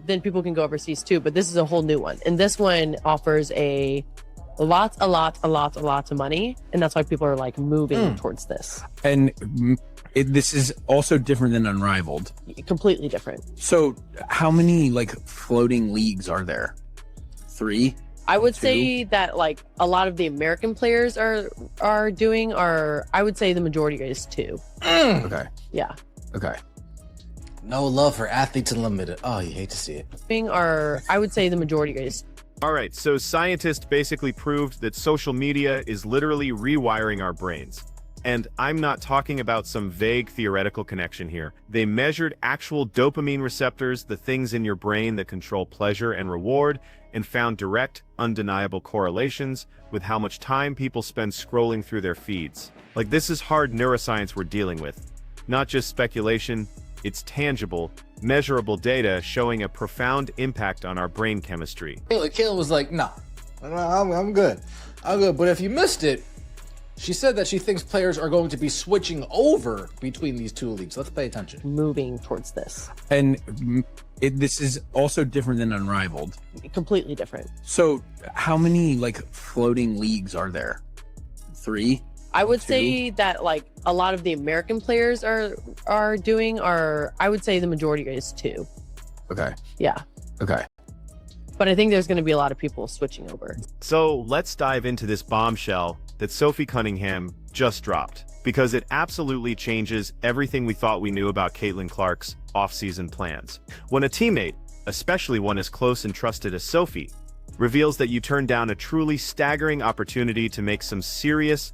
then people can go overseas too. But this is a whole new one. And this one offers a lot of money. And that's why people are like moving towards this. And this is also different than Unrivaled. Completely different. So how many like floating leagues are there? 3? I would say that like a lot of the American players are doing, or I would say the majority is 2. Okay. Yeah. Okay. No love for athletes unlimited. Oh, you hate to see it. I would say the majority is. All right, so scientists basically proved that social media is literally rewiring our brains. And I'm not talking about some vague theoretical connection here. They measured actual dopamine receptors, the things in your brain that control pleasure and reward, and found direct, undeniable correlations with how much time people spend scrolling through their feeds. Like, this is hard neuroscience we're dealing with. Not just speculation, it's tangible, measurable data showing a profound impact on our brain chemistry. Kayla was like, nah, I'm good. I'm good. But if you missed it, she said that she thinks players are going to be switching over between these 2 leagues. Let's pay attention. Moving towards this. And this is also different than Unrivaled. Completely different. So how many like floating leagues are there? 3? I would say that like a lot of the American players are doing, or I would say the majority is 2. Okay. Yeah. Okay. But I think there's going to be a lot of people switching over. So let's dive into this bombshell that Sophie Cunningham just dropped, because it absolutely changes everything we thought we knew about Caitlin Clark's off-season plans. When a teammate, especially one as close and trusted as Sophie, reveals that you turned down a truly staggering opportunity to make some serious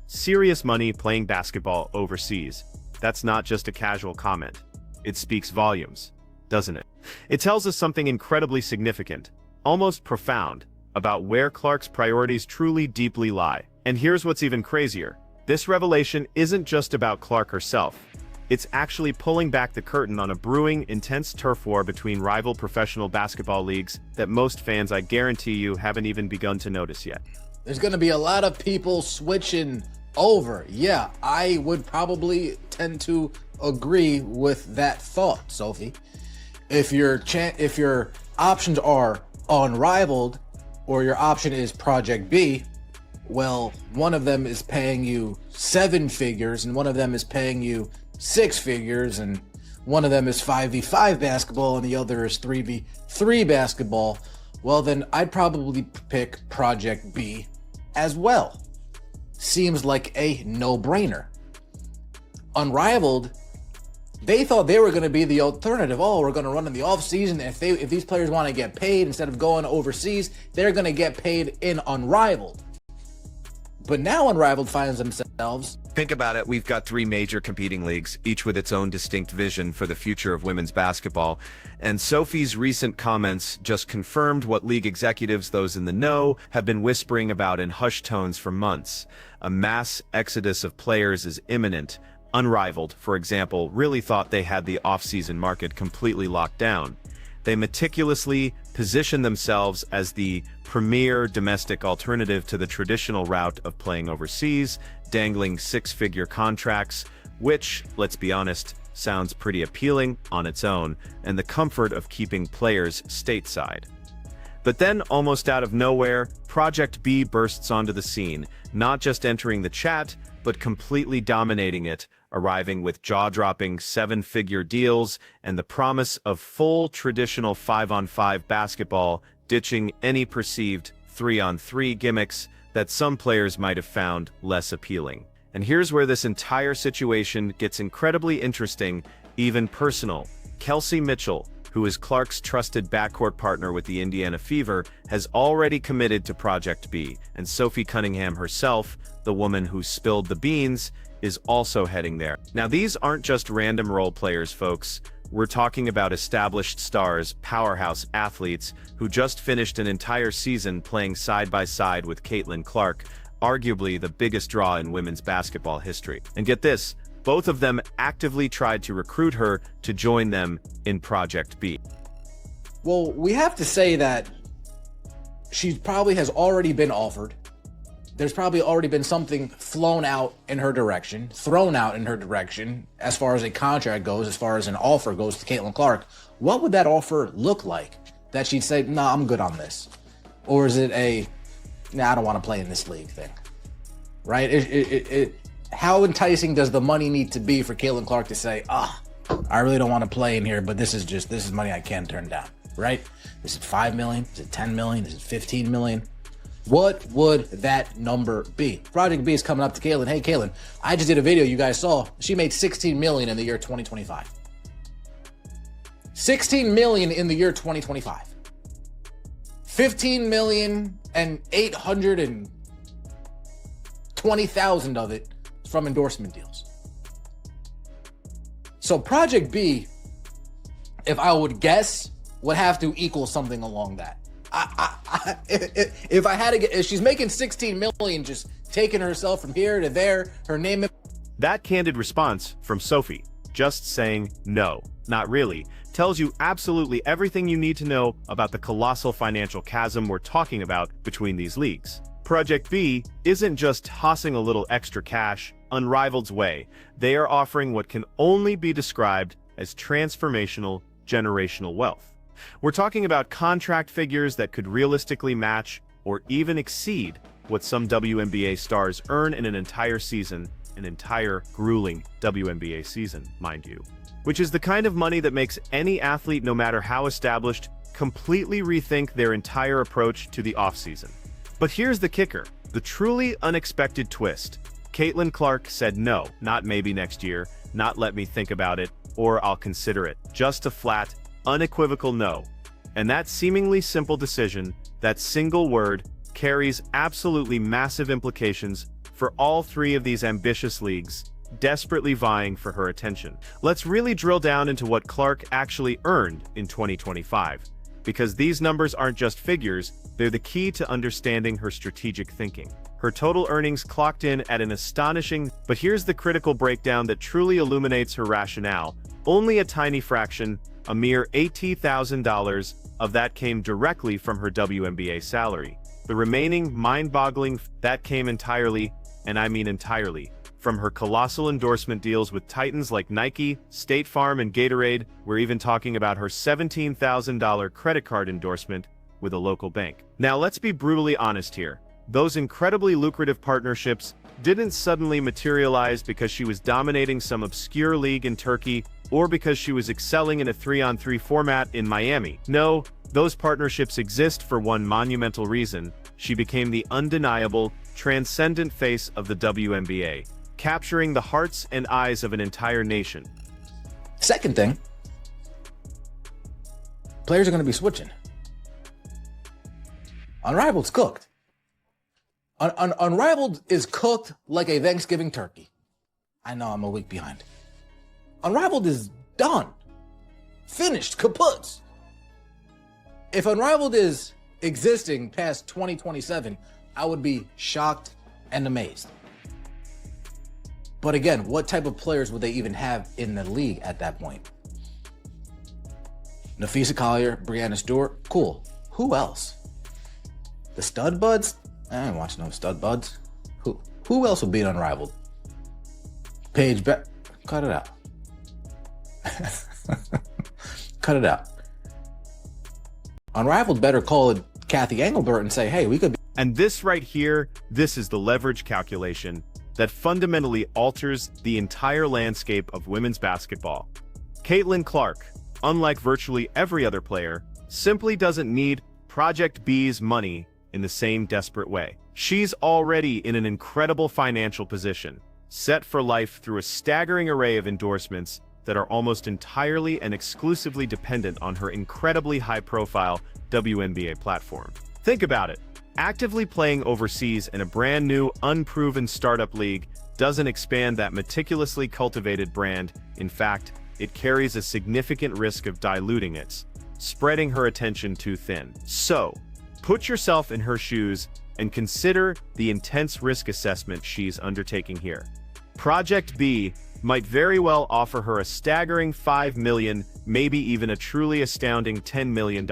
money playing basketball overseas, that's not just a casual comment. It speaks volumes, doesn't it? It tells us something incredibly significant, almost profound, about where Clark's priorities truly deeply lie. And here's what's even crazier. This revelation isn't just about Clark herself. It's actually pulling back the curtain on a brewing, intense turf war between rival professional basketball leagues that most fans, I guarantee you, haven't even begun to notice yet. There's going to be a lot of people switching over. Yeah, I would probably tend to agree with that thought, Sophie. If your options are Unrivaled or your option is Project B, well, one of them is paying you 7 figures and one of them is paying you 6 figures, and one of them is 5v5 basketball and the other is 3v3 basketball. Well, then I'd probably pick Project B as well. Seems like a no-brainer. Unrivaled, they thought they were going to be the alternative. Oh, we're going to run in the off-season. If these players want to get paid instead of going overseas, they're going to get paid in Unrivaled. But now Unrivaled finds themselves. Think about it, we've got 3 major competing leagues, each with its own distinct vision for the future of women's basketball. And Sophie's recent comments just confirmed what league executives, those in the know, have been whispering about in hushed tones for months. A mass exodus of players is imminent. Unrivaled, for example, really thought they had the off-season market completely locked down. They meticulously position themselves as the premier domestic alternative to the traditional route of playing overseas, dangling 6-figure contracts, which, let's be honest, sounds pretty appealing on its own, and the comfort of keeping players stateside. But then, almost out of nowhere, Project B bursts onto the scene, not just entering the chat, but completely dominating it, arriving with jaw-dropping 7-figure deals and the promise of full traditional 5-on-5 basketball, ditching any perceived 3-on-3 gimmicks that some players might have found less appealing. And here's where this entire situation gets incredibly interesting, even personal. Kelsey Mitchell, who is Clark's trusted backcourt partner with the Indiana Fever, has already committed to Project B, and Sophie Cunningham herself, the woman who spilled the beans, is also heading there. Now, these aren't just random role players, folks. We're talking about established stars, powerhouse athletes, who just finished an entire season playing side by side with Caitlin Clark, arguably the biggest draw in women's basketball history. And get this, both of them actively tried to recruit her to join them in Project B. Well, we have to say that she probably has already been offered. there's probably already been something thrown out in her direction as far as a contract goes, as far as an offer goes to Caitlin Clark. What would that offer look like that she'd say, nah, I'm good on this? Or is it a, nah, I don't want to play in this league thing, right? How enticing does the money need to be for Caitlin Clark to say, I really don't want to play in here, but this is money I can't turn down, right? Is it 5 million? Is it 10 million? Is it 15 million? What would that number be? Project B is coming up to Caitlin. Hey, Caitlin, I just did a video you guys saw. She made 16 million in the year 2025. 16 million in the year 2025. 15 million and 820,000 of it from endorsement deals. So Project B, if I would guess, would have to equal something along that. If I had to get, if she's making 16 million, just taking herself from here to there, her name. That candid response from Sophie, just saying no, not really, tells you absolutely everything you need to know about the colossal financial chasm we're talking about between these leagues. Project B isn't just tossing a little extra cash unrivaled's way. They are offering what can only be described as transformational generational wealth. We're talking about contract figures that could realistically match or even exceed what some WNBA stars earn in an entire season, an entire grueling WNBA season, mind you. Which is the kind of money that makes any athlete, no matter how established, completely rethink their entire approach to the offseason. But here's the kicker, the truly unexpected twist. Caitlin Clark said no, not maybe next year, not let me think about it, or I'll consider it. Just a flat, unequivocal no. And that seemingly simple decision, that single word, carries absolutely massive implications for all three of these ambitious leagues, desperately vying for her attention. Let's really drill down into what Clark actually earned in 2025, because these numbers aren't just figures, they're the key to understanding her strategic thinking. Her total earnings clocked in at an astonishing, but here's the critical breakdown that truly illuminates her rationale. Only a tiny fraction, a mere $80,000 of that came directly from her WNBA salary. The remaining mind-boggling that came entirely, and I mean entirely, from her colossal endorsement deals with titans like Nike, State Farm, and Gatorade. We're even talking about her $17,000 credit card endorsement with a local bank. Now let's be brutally honest here. Those incredibly lucrative partnerships didn't suddenly materialize because she was dominating some obscure league in Turkey or because she was excelling in a 3-on-3 format in Miami. No, those partnerships exist for one monumental reason. She became the undeniable, transcendent face of the WNBA, capturing the hearts and eyes of an entire nation. Second thing, players are going to be switching. Unrivaled's cooked. Unrivaled is cooked like a Thanksgiving turkey. I know I'm a week behind. Unrivaled is done. Finished. Kaput. If Unrivaled is existing past 2027, I would be shocked and amazed. But again, what type of players would they even have in the league at that point? Nafisa Collier, Breanna Stewart, cool. Who else? The stud buds? I ain't watching no stud buds. Who else would beat Unrivaled? Paige Beck. Cut it out. Cut it out. Unrivaled better call it Kathy Engelbert and say, hey, we could be. And this right here, this is the leverage calculation that fundamentally alters the entire landscape of women's basketball. Caitlin Clark, unlike virtually every other player, simply doesn't need Project B's money in the same desperate way. She's already in an incredible financial position, set for life through a staggering array of endorsements that are almost entirely and exclusively dependent on her incredibly high-profile WNBA platform. Think about it. Actively playing overseas in a brand new, unproven startup league doesn't expand that meticulously cultivated brand. In fact, it carries a significant risk of diluting it, spreading her attention too thin. So, put yourself in her shoes and consider the intense risk assessment she's undertaking here. Project B might very well offer her a staggering $5 million, maybe even a truly astounding $10 million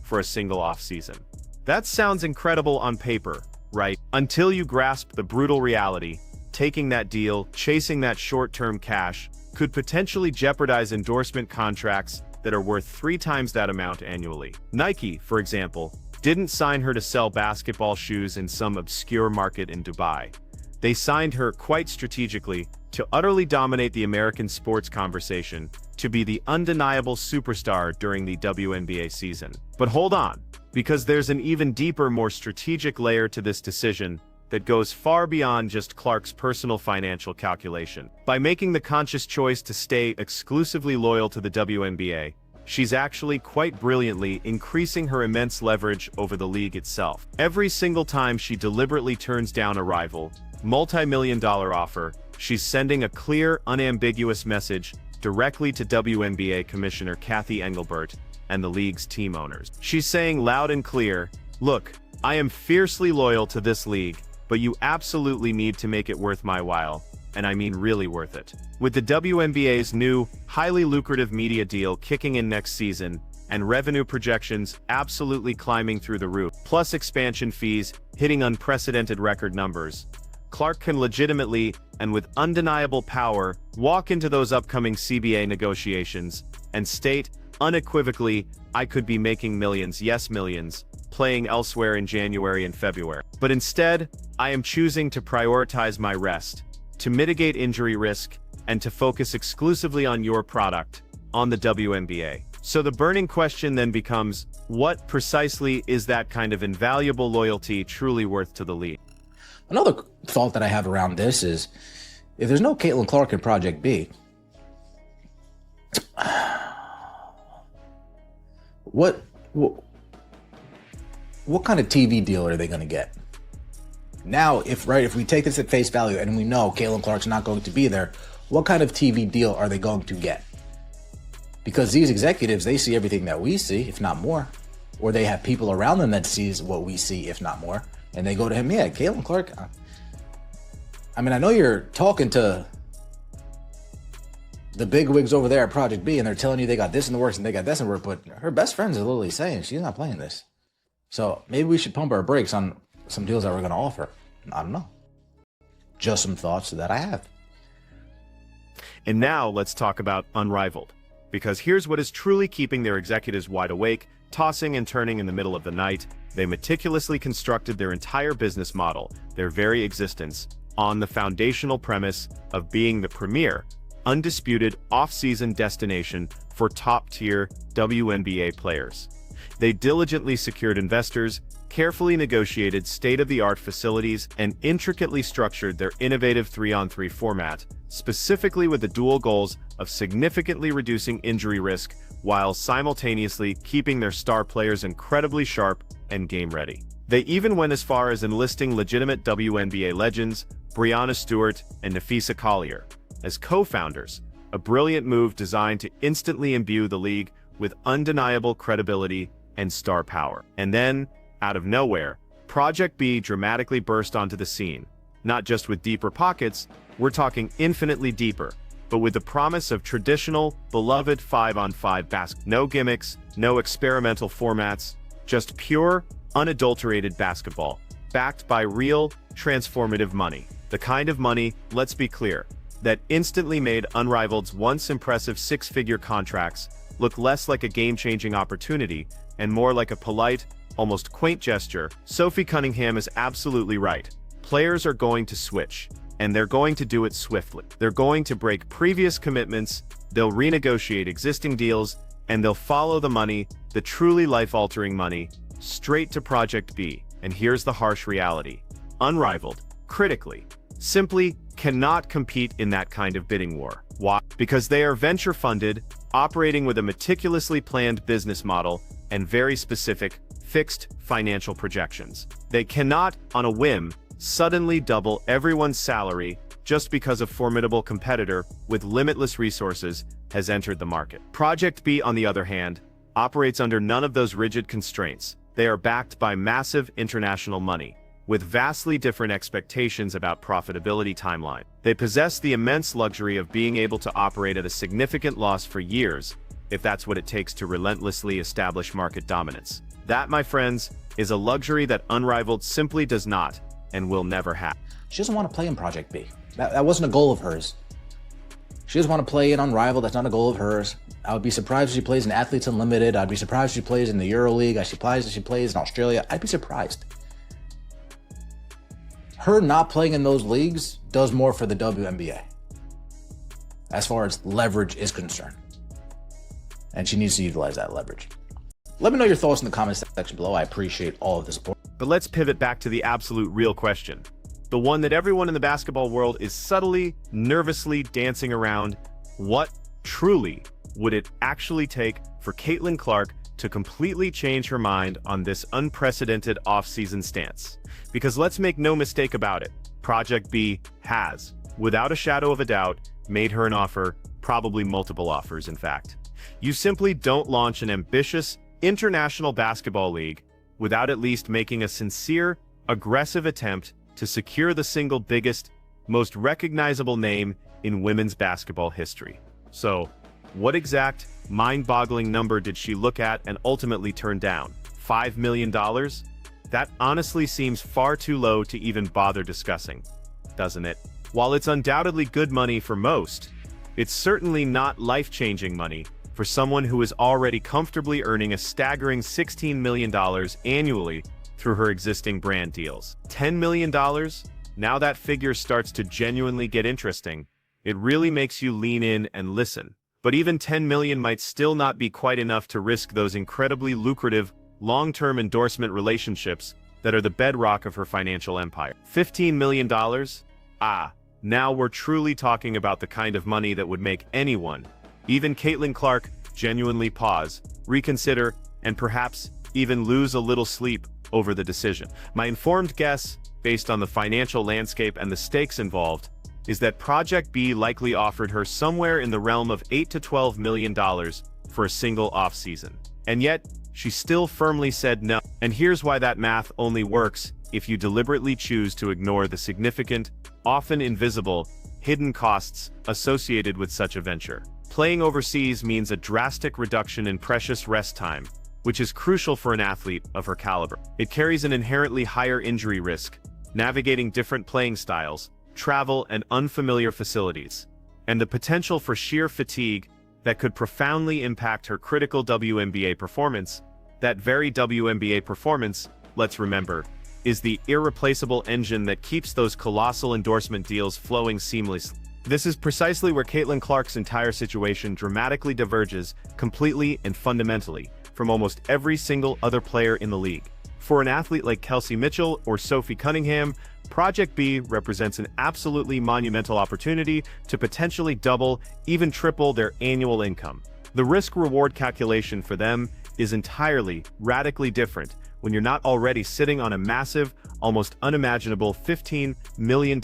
for a single offseason. That sounds incredible on paper, right? Until you grasp the brutal reality, taking that deal, chasing that short-term cash, could potentially jeopardize endorsement contracts that are worth 3 times that amount annually. Nike, for example, didn't sign her to sell basketball shoes in some obscure market in Dubai. They signed her quite strategically to utterly dominate the American sports conversation, to be the undeniable superstar during the WNBA season. But hold on, because there's an even deeper, more strategic layer to this decision that goes far beyond just Clark's personal financial calculation. By making the conscious choice to stay exclusively loyal to the WNBA, she's actually quite brilliantly increasing her immense leverage over the league itself. Every single time she deliberately turns down a rival, multi-million-dollar offer, she's sending a clear, unambiguous message directly to WNBA Commissioner Kathy Engelbert and the league's team owners. She's saying loud and clear, "Look, I am fiercely loyal to this league, but you absolutely need to make it worth my while, and I mean really worth it." With the WNBA's new, highly lucrative media deal kicking in next season, and revenue projections absolutely climbing through the roof, plus expansion fees hitting unprecedented record numbers, Clark can legitimately, and with undeniable power, walk into those upcoming CBA negotiations and state, unequivocally, "I could be making millions, yes millions, playing elsewhere in January and February. But instead, I am choosing to prioritize my rest, to mitigate injury risk, and to focus exclusively on your product, on the WNBA." So the burning question then becomes, what precisely is that kind of invaluable loyalty truly worth to the league? Another thought that I have around this is, if there's no Caitlin Clark in Project B, what kind of TV deal are they going to get? Now, if we take this at face value and we know Caitlin Clark's not going to be there, what kind of TV deal are they going to get? Because these executives, they see everything that we see, if not more, or they have people around them that sees what we see, if not more, and they go to him, "Yeah, Caitlin Clark, I mean, I know you're talking to the big wigs over there at Project B, and they're telling you they got this in the works and they got this in the works, but her best friends are literally saying she's not playing this. So maybe we should pump our brakes on some deals that we're going to offer." I don't know. Just some thoughts that I have. And now let's talk about Unrivaled. Because here's what is truly keeping their executives wide awake, tossing and turning in the middle of the night. They meticulously constructed their entire business model, their very existence, on the foundational premise of being the premier, undisputed off-season destination for top-tier WNBA players. They diligently secured investors, carefully negotiated state-of-the-art facilities, and intricately structured their innovative 3-on-3 format, specifically with the dual goals of significantly reducing injury risk while simultaneously keeping their star players incredibly sharp and game-ready. They even went as far as enlisting legitimate WNBA legends, Breanna Stewart and Nafisa Collier, as co-founders, a brilliant move designed to instantly imbue the league with undeniable credibility and star power. And then, out of nowhere, Project B dramatically burst onto the scene, not just with deeper pockets, we're talking infinitely deeper, but with the promise of traditional, beloved 5-on-5 basketball. No gimmicks, no experimental formats, just pure, unadulterated basketball, backed by real, transformative money. The kind of money, let's be clear, that instantly made Unrivaled's once impressive 6-figure contracts look less like a game-changing opportunity and more like a polite, almost quaint gesture. Sophie Cunningham is absolutely right. Players are going to switch, and they're going to do it swiftly. They're going to break previous commitments, they'll renegotiate existing deals, and they'll follow the money, the truly life-altering money, straight to Project B. And here's the harsh reality. Unrivaled, critically, simply cannot compete in that kind of bidding war. Why? Because they are venture-funded, operating with a meticulously planned business model and very specific, fixed financial projections. They cannot, on a whim, suddenly double everyone's salary just because a formidable competitor with limitless resources has entered the market. Project B, on the other hand, operates under none of those rigid constraints. They are backed by massive international money, with vastly different expectations about profitability timeline. They possess the immense luxury of being able to operate at a significant loss for years, if that's what it takes to relentlessly establish market dominance. That, my friends, is a luxury that Unrivaled simply does not and will never have. She doesn't want to play in Project B. That wasn't a goal of hers. She doesn't want to play in Unrivaled. That's not a goal of hers. I would be surprised if she plays in Athletes Unlimited. I'd be surprised if she plays in the EuroLeague. I'd be surprised if she plays in Australia. I'd be surprised. Her not playing in those leagues does more for the WNBA as far as leverage is concerned. And she needs to utilize that leverage. Let me know your thoughts in the comments section below. I appreciate all of the support. But let's pivot back to the absolute real question. The one that everyone in the basketball world is subtly, nervously dancing around. What truly would it actually take for Caitlin Clark to completely change her mind on this unprecedented offseason stance? Because let's make no mistake about it, Project B has, without a shadow of a doubt, made her an offer, probably multiple offers in fact. You simply don't launch an ambitious international basketball league without at least making a sincere, aggressive attempt to secure the single biggest, most recognizable name in women's basketball history. So, what exact, mind-boggling number did she look at and ultimately turn down? $5 million? That honestly seems far too low to even bother discussing, doesn't it? While it's undoubtedly good money for most, it's certainly not life-changing money for someone who is already comfortably earning a staggering $16 million annually through her existing brand deals. $10 million? Now that figure starts to genuinely get interesting. It really makes you lean in and listen. But even $10 million might still not be quite enough to risk those incredibly lucrative, long-term endorsement relationships that are the bedrock of her financial empire. $15 million? Now we're truly talking about the kind of money that would make anyone, even Caitlin Clark, genuinely pause, reconsider, and perhaps even lose a little sleep over the decision. My informed guess, based on the financial landscape and the stakes involved, is that Project B likely offered her somewhere in the realm of $8 to $12 million for a single offseason. And yet, she still firmly said no. And here's why that math only works if you deliberately choose to ignore the significant, often invisible, hidden costs associated with such a venture. Playing overseas means a drastic reduction in precious rest time, which is crucial for an athlete of her caliber. It carries an inherently higher injury risk, navigating different playing styles, travel, and unfamiliar facilities, and the potential for sheer fatigue that could profoundly impact her critical WNBA performance. That very WNBA performance, let's remember, is the irreplaceable engine that keeps those colossal endorsement deals flowing seamlessly. This is precisely where Caitlin Clark's entire situation dramatically diverges, completely and fundamentally, from almost every single other player in the league. For an athlete like Kelsey Mitchell or Sophie Cunningham, Project B represents an absolutely monumental opportunity to potentially double, even triple their annual income. The risk-reward calculation for them is entirely, radically different when you're not already sitting on a massive, almost unimaginable $15 million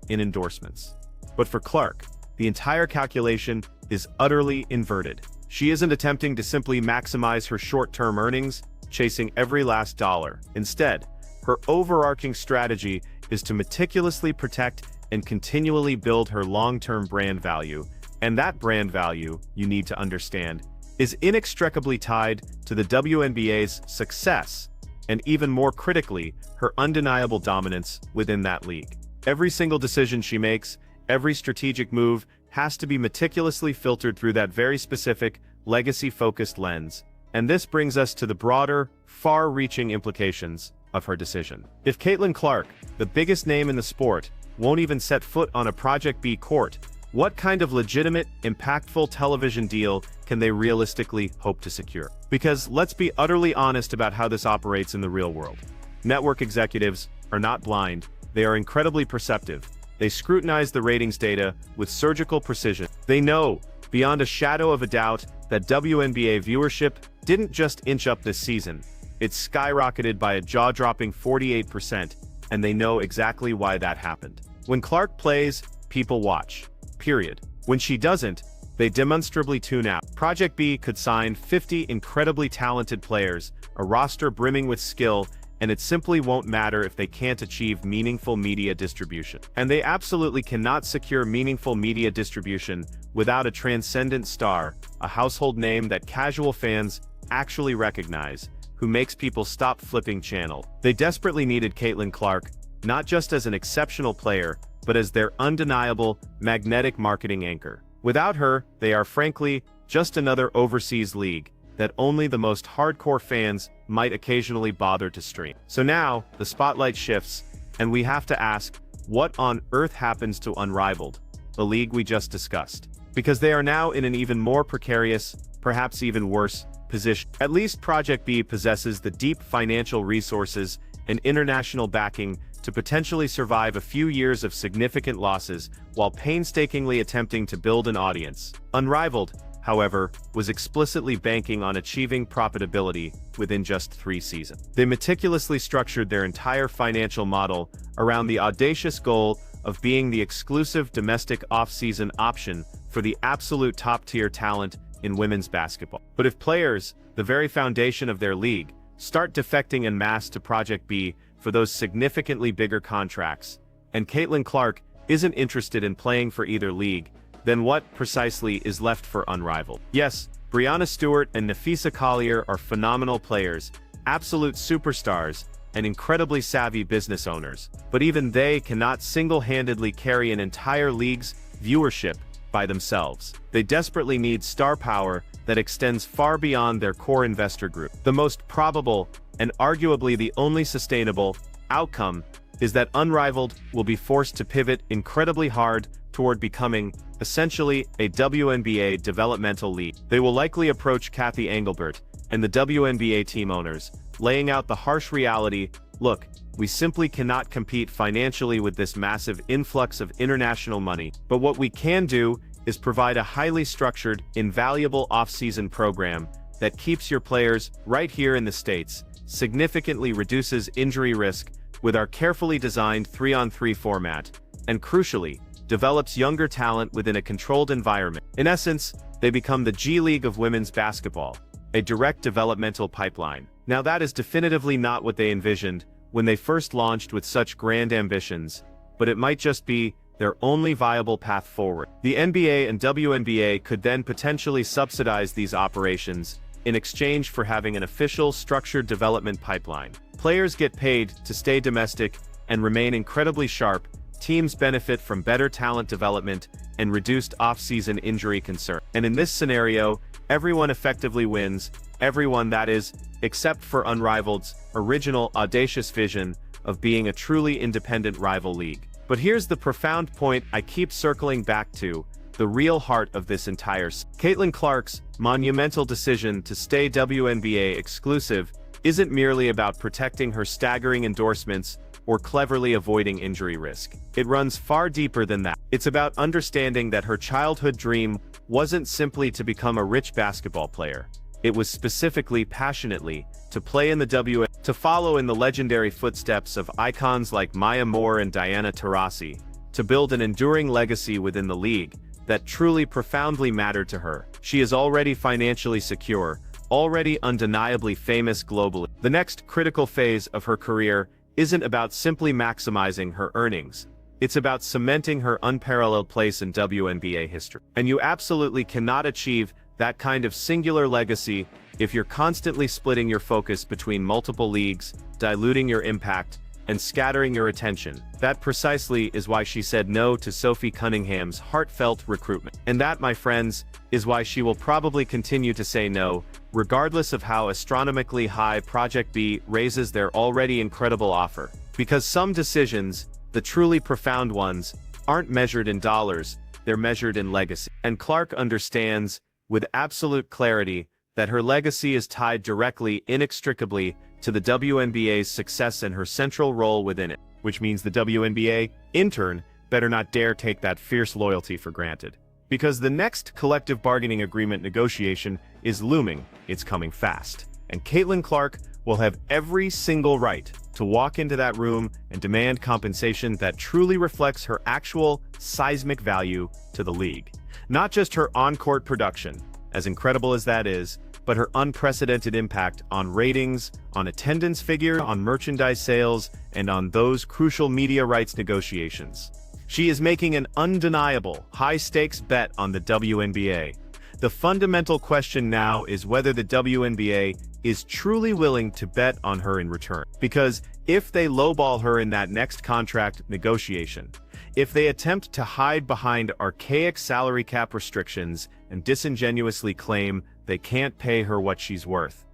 in endorsements. But for Clark, the entire calculation is utterly inverted. She isn't attempting to simply maximize her short-term earnings, chasing every last dollar. Instead, her overarching strategy is to meticulously protect and continually build her long-term brand value. And that brand value, you need to understand, is inextricably tied to the WNBA's success, and even more critically, her undeniable dominance within that league. Every single decision she makes, every strategic move, has to be meticulously filtered through that very specific, legacy-focused lens. And this brings us to the broader, far-reaching implications of her decision. If Caitlin Clark, the biggest name in the sport, won't even set foot on a Project B court, what kind of legitimate, impactful television deal can they realistically hope to secure? Because let's be utterly honest about how this operates in the real world. Network executives are not blind, they are incredibly perceptive. They scrutinize the ratings data with surgical precision. They know, beyond a shadow of a doubt, that WNBA viewership didn't just inch up this season. It skyrocketed by a jaw-dropping 48%, and they know exactly why that happened. When Clark plays, people watch. Period. When she doesn't, they demonstrably tune out. Project B could sign 50 incredibly talented players, a roster brimming with skill, and it simply won't matter if they can't achieve meaningful media distribution. And they absolutely cannot secure meaningful media distribution without a transcendent star, a household name that casual fans actually recognize, who makes people stop flipping channel. They desperately needed Caitlin Clark, not just as an exceptional player, but as their undeniable, magnetic marketing anchor. Without her, they are frankly just another overseas league that only the most hardcore fans might occasionally bother to stream. So now, the spotlight shifts, and we have to ask, what on earth happens to Unrivaled, the league we just discussed? Because they are now in an even more precarious, perhaps even worse, position. At least Project B possesses the deep financial resources and international backing to potentially survive a few years of significant losses while painstakingly attempting to build an audience. Unrivaled, however, was explicitly banking on achieving profitability within just 3 seasons. They meticulously structured their entire financial model around the audacious goal of being the exclusive domestic off-season option for the absolute top-tier talent in women's basketball. But if players, the very foundation of their league, start defecting en masse to Project B for those significantly bigger contracts, and Caitlin Clark isn't interested in playing for either league, then what precisely is left for Unrivaled? Yes, Brianna Stewart and Nafisa Collier are phenomenal players, absolute superstars, and incredibly savvy business owners, but even they cannot single-handedly carry an entire league's viewership by themselves. They desperately need star power that extends far beyond their core investor group. The most probable, and arguably the only sustainable, outcome is that Unrivaled will be forced to pivot incredibly hard toward becoming, essentially, a WNBA developmental league. They will likely approach Kathy Engelbert and the WNBA team owners, laying out the harsh reality: look, we simply cannot compete financially with this massive influx of international money, but what we can do is provide a highly structured, invaluable off-season program that keeps your players right here in the States, significantly reduces injury risk with our carefully designed 3-on-3 format, and crucially, develops younger talent within a controlled environment. In essence, they become the G League of women's basketball, a direct developmental pipeline. Now that is definitively not what they envisioned when they first launched with such grand ambitions, but it might just be their only viable path forward. The NBA and WNBA could then potentially subsidize these operations in exchange for having an official, structured development pipeline. Players get paid to stay domestic and remain incredibly sharp. Teams benefit from better talent development and reduced off-season injury concern. And in this scenario, everyone effectively wins, everyone, that is, except for Unrivaled's original audacious vision of being a truly independent rival league. But here's the profound point I keep circling back to, the real heart of this entire Caitlin Clark's monumental decision to stay WNBA exclusive isn't merely about protecting her staggering endorsements or cleverly avoiding injury risk. It runs far deeper than that. It's about understanding that her childhood dream wasn't simply to become a rich basketball player. It was specifically, passionately, to play in the WNBA, to follow in the legendary footsteps of icons like Maya Moore and Diana Taurasi, to build an enduring legacy within the league that truly profoundly mattered to her. She is already financially secure, already undeniably famous globally. The next critical phase of her career isn't about simply maximizing her earnings. It's about cementing her unparalleled place in WNBA history. And you absolutely cannot achieve that kind of singular legacy if you're constantly splitting your focus between multiple leagues, diluting your impact, and scattering your attention. That precisely is why she said no to Sophie Cunningham's heartfelt recruitment. And that, my friends, is why she will probably continue to say no, regardless of how astronomically high Project B raises their already incredible offer. Because some decisions, the truly profound ones, aren't measured in dollars, they're measured in legacy. And Clark understands, with absolute clarity, that her legacy is tied directly, inextricably, to the WNBA's success and her central role within it. Which means the WNBA, in turn, better not dare take that fierce loyalty for granted. Because the next collective bargaining agreement negotiation is looming, it's coming fast. And Caitlin Clark will have every single right to walk into that room and demand compensation that truly reflects her actual seismic value to the league. Not just her on-court production, as incredible as that is, but her unprecedented impact on ratings, on attendance figure, on merchandise sales, and on those crucial media rights negotiations. She is making an undeniable, high-stakes bet on the WNBA. The fundamental question now is whether the WNBA is truly willing to bet on her in return. Because if they lowball her in that next contract negotiation, if they attempt to hide behind archaic salary cap restrictions and disingenuously claim they can't pay her what she's worth,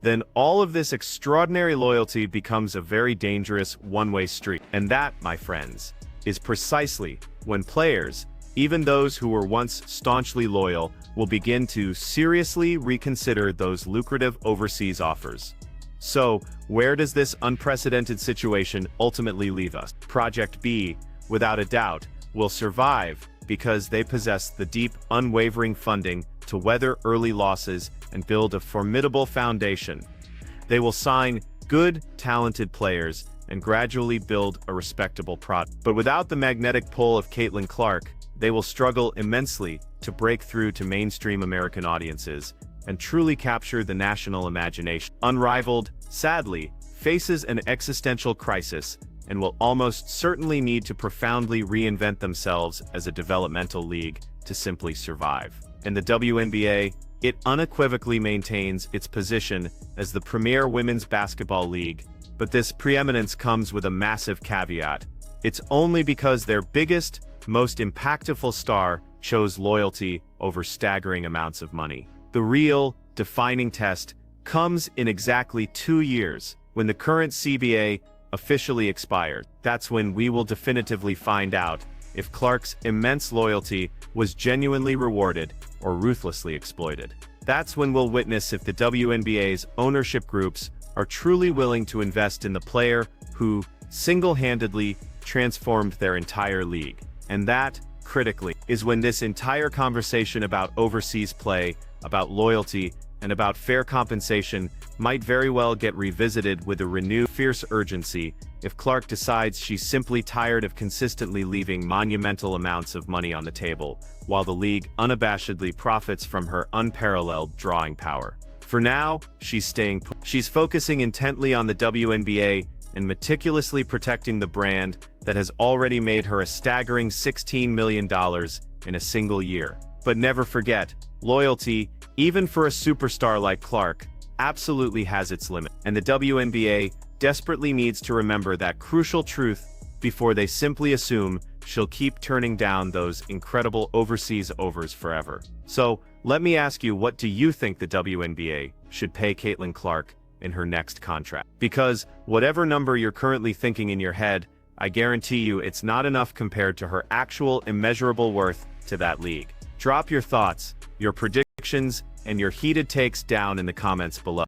then all of this extraordinary loyalty becomes a very dangerous one-way street. And that, my friends, is precisely when players, even those who were once staunchly loyal, will begin to seriously reconsider those lucrative overseas offers. So, where does this unprecedented situation ultimately leave us? Project B, without a doubt, will survive because they possess the deep, unwavering funding to weather early losses and build a formidable foundation. They will sign good, talented players and gradually build a respectable product. But without the magnetic pull of Caitlin Clark, they will struggle immensely to break through to mainstream American audiences and truly capture the national imagination. Unrivaled, sadly, faces an existential crisis and will almost certainly need to profoundly reinvent themselves as a developmental league to simply survive. In the WNBA, it unequivocally maintains its position as the premier women's basketball league, but this preeminence comes with a massive caveat. It's only because their biggest, most impactful star chose loyalty over staggering amounts of money. The real, defining test comes in exactly 2 years, when the current CBA officially expires. That's when we will definitively find out if Clark's immense loyalty was genuinely rewarded or ruthlessly exploited. That's when we'll witness if the WNBA's ownership groups are truly willing to invest in the player who single-handedly transformed their entire league. And that, critically, is when this entire conversation about overseas play, about loyalty, and about fair compensation might very well get revisited with a renewed fierce urgency if Clark decides she's simply tired of consistently leaving monumental amounts of money on the table, while the league unabashedly profits from her unparalleled drawing power. For now, she's staying put. She's focusing intently on the WNBA and meticulously protecting the brand that has already made her a staggering $16 million in a single year. But never forget, loyalty, even for a superstar like Clark, absolutely has its limit. And the WNBA desperately needs to remember that crucial truth before they simply assume she'll keep turning down those incredible overseas overs forever. So, let me ask you, what do you think the WNBA should pay Caitlin Clark in her next contract? Because whatever number you're currently thinking in your head, I guarantee you it's not enough compared to her actual immeasurable worth to that league. Drop your thoughts, your predictions, and your heated takes down in the comments below.